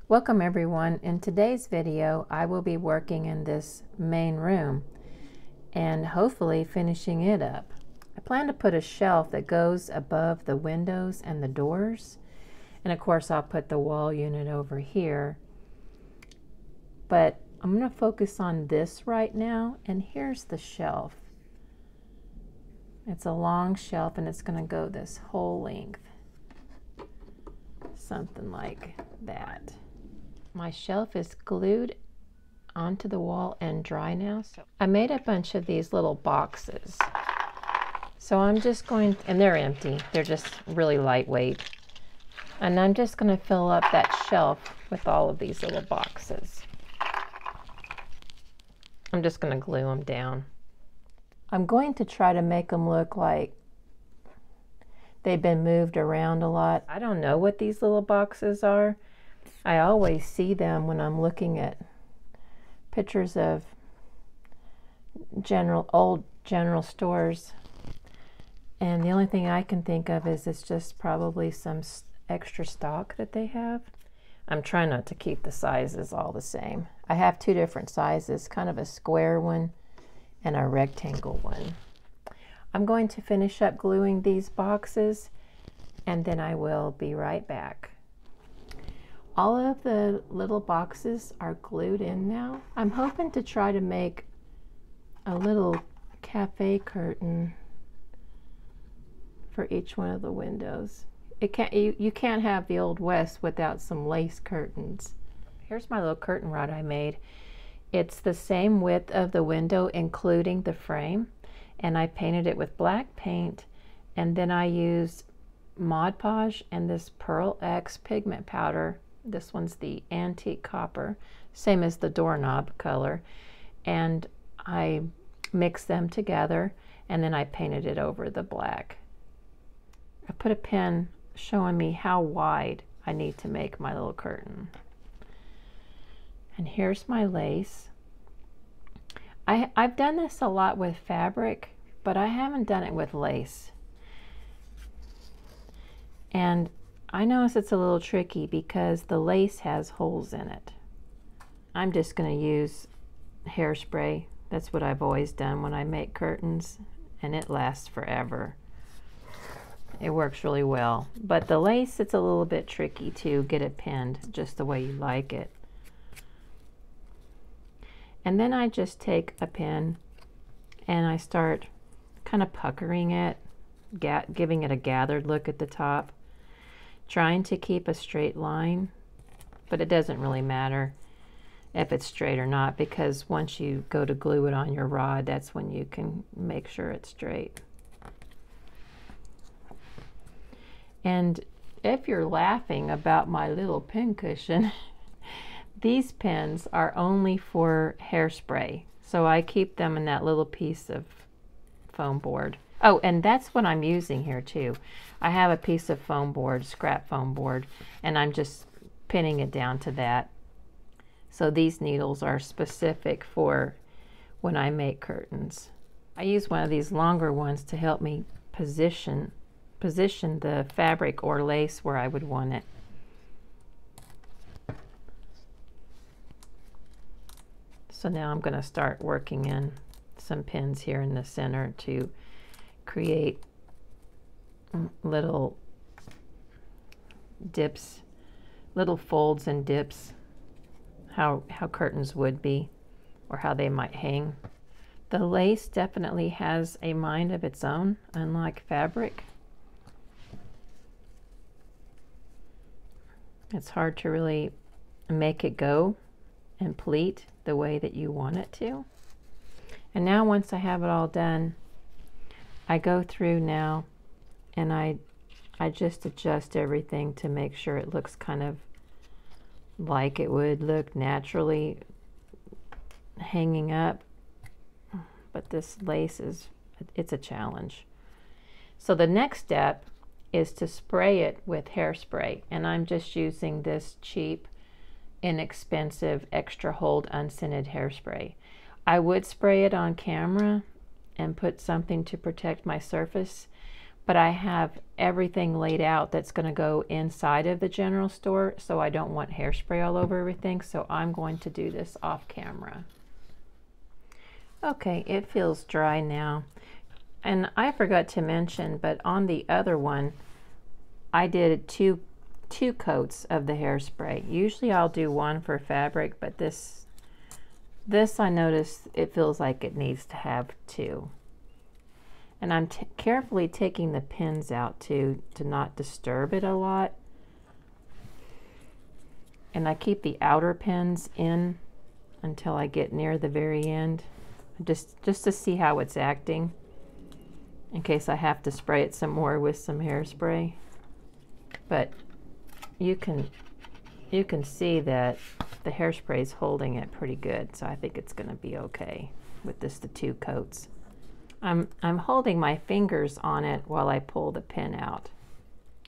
Welcome everyone. In today's video I will be working in this main room and hopefully finishing it up. I plan to put a shelf that goes above the windows and the doors, and of course I'll put the wall unit over here, but I'm going to focus on this right now. And here's the shelf. It's a long shelf and it's going to go this whole length, something like that. My shelf is glued onto the wall and dry now. So I made a bunch of these little boxes. So I'm just going, and they're empty. They're just really lightweight. And I'm just going to fill up that shelf with all of these little boxes. I'm just going to glue them down. I'm going to try to make them look like they've been moved around a lot. I don't know what these little boxes are. I always see them when I'm looking at pictures of old general stores, and the only thing I can think of is it's just probably some extra stock that they have. I'm trying not to keep the sizes all the same. I have two different sizes, kind of a square one and a rectangle one. I'm going to finish up gluing these boxes and then I will be right back. All of the little boxes are glued in now. I'm hoping to try to make a little cafe curtain for each one of the windows. You can't have the Old West without some lace curtains. Here's my little curtain rod I made. It's the same width of the window including the frame, and I painted it with black paint, and then I used Mod Podge and this Pearl X pigment powder. This one's the antique copper, same as the doorknob color, and I mixed them together and then I painted it over the black. I put a pin showing me how wide I need to make my little curtain. And here's my lace. I've done this a lot with fabric, but I haven't done it with lace. And I notice it's a little tricky because the lace has holes in it. I'm just going to use hairspray. That's what I've always done when I make curtains, and it lasts forever. It works really well. But the lace, it's a little bit tricky to get it pinned just the way you like it. And then I just take a pin and I start kind of puckering it, giving it a gathered look at the top, trying to keep a straight line, but it doesn't really matter if it's straight or not, because once you go to glue it on your rod, that's when you can make sure it's straight. And if you're laughing about my little pin cushion, these pins are only for hairspray, so I keep them in that little piece of foam board. Oh, and that's what I'm using here too. I have a piece of foam board, scrap foam board, and I'm just pinning it down to that. So these needles are specific for when I make curtains. I use one of these longer ones to help me position the fabric or lace where I would want it. So now I'm going to start working in some pins here in the center to create little dips, little folds and dips, how curtains would be or how they might hang. The lace definitely has a mind of its own, unlike fabric. It's hard to really make it go and pleat the way that you want it to. And now once I have it all done, I go through now and I just adjust everything to make sure it looks kind of like it would look naturally hanging up. But this lace it's a challenge. So the next step is to spray it with hairspray, and I'm just using this cheap, inexpensive, extra hold unscented hairspray. I would spray it on camera and put something to protect my surface, but I have everything laid out that's going to go inside of the General Store, so I don't want hairspray all over everything, so I'm going to do this off camera. Okay, it feels dry now. And I forgot to mention, but on the other one, I did two coats of the hairspray. Usually I'll do one for fabric, but this I noticed it feels like it needs to have two. And I'm carefully taking the pins out to not disturb it a lot. And I keep the outer pins in until I get near the very end, just to see how it's acting, in case I have to spray it some more with some hairspray. But you can see that the hairspray is holding it pretty good, so I think it's going to be okay with the two coats. I'm holding my fingers on it while I pull the pin out.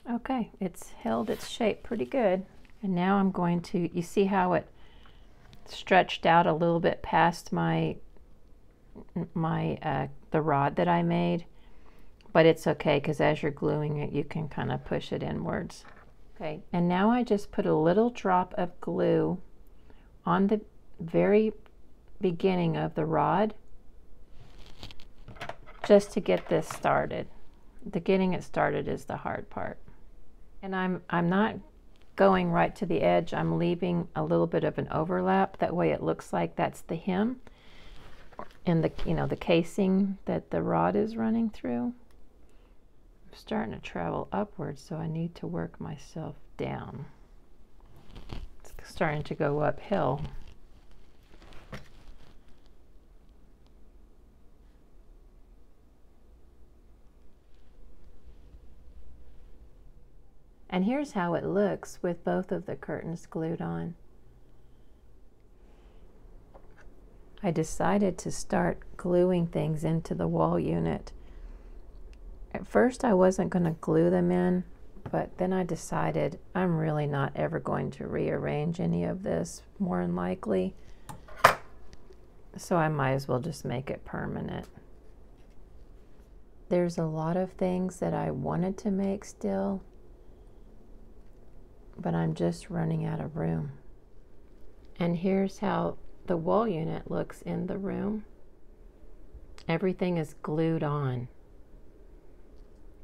Okay, it's held its shape pretty good. And now I'm going to, you see how it stretched out a little bit past the rod that I made, but it's okay because as you're gluing it, you can kind of push it inwards. Okay, and now I just put a little drop of glue on the very beginning of the rod, just to get this started. Getting it started is the hard part. And I'm not going right to the edge. I'm leaving a little bit of an overlap. That way it looks like that's the hem and the casing that the rod is running through. I'm starting to travel upwards, so I need to work myself down. It's starting to go uphill. And here's how it looks with both of the curtains glued on. I decided to start gluing things into the wall unit. At first I wasn't going to glue them in, but then I decided I'm really not ever going to rearrange any of this, more than likely. So I might as well just make it permanent. There's a lot of things that I wanted to make still, but I'm just running out of room. And here's how the wall unit looks in the room. Everything is glued on.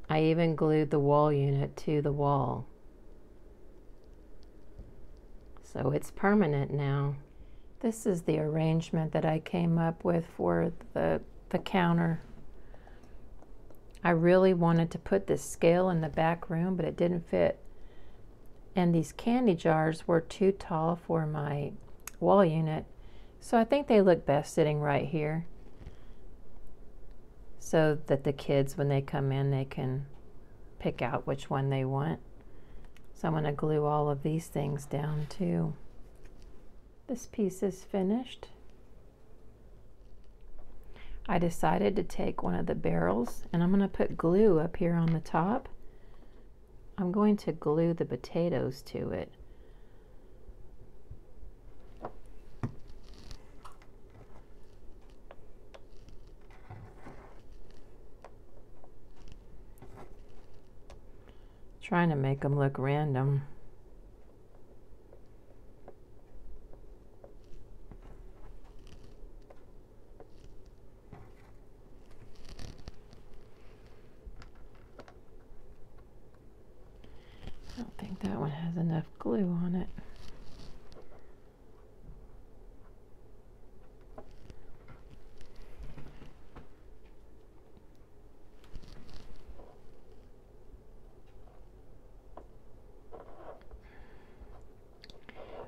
I even glued the wall unit to the wall. So it's permanent now. This is the arrangement that I came up with for the counter. I really wanted to put this scale in the back room, but it didn't fit. And these candy jars were too tall for my wall unit, so I think they look best sitting right here, so that the kids, when they come in, they can pick out which one they want. So I'm going to glue all of these things down too. This piece is finished. I decided to take one of the barrels and I'm going to put glue up here on the top. I'm going to glue the potatoes to it. Trying to make them look random. I don't think that one has enough glue on it.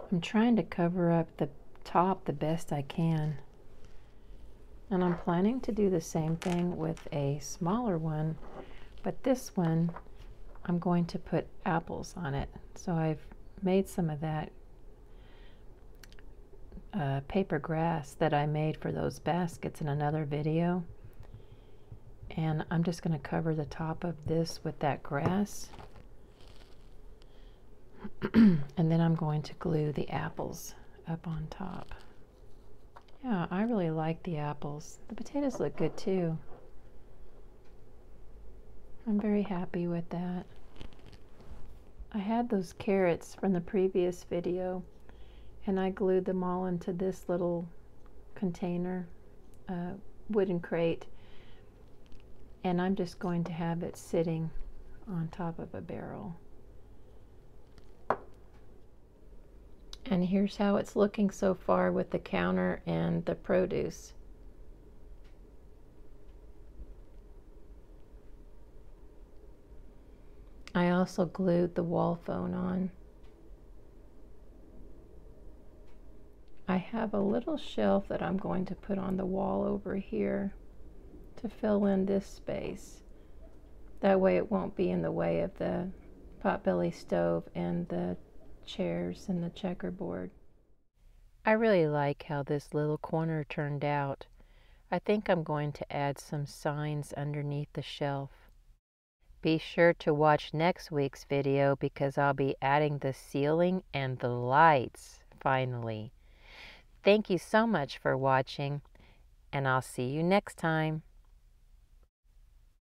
I'm trying to cover up the top the best I can. And I'm planning to do the same thing with a smaller one, but this one I'm going to put apples on it. So I've made some of that paper grass that I made for those baskets in another video. And I'm just going to cover the top of this with that grass. And then I'm going to glue the apples up on top. Yeah, I really like the apples. The potatoes look good too. I'm very happy with that. I had those carrots from the previous video and I glued them all into this little container, wooden crate, and I'm just going to have it sitting on top of a barrel. And here's how it's looking so far with the counter and the produce. I also glued the wall phone on. I have a little shelf that I'm going to put on the wall over here to fill in this space. That way it won't be in the way of the potbelly stove and the chairs and the checkerboard. I really like how this little corner turned out. I think I'm going to add some signs underneath the shelf. Be sure to watch next week's video because I'll be adding the ceiling and the lights finally. Thank you so much for watching, and I'll see you next time.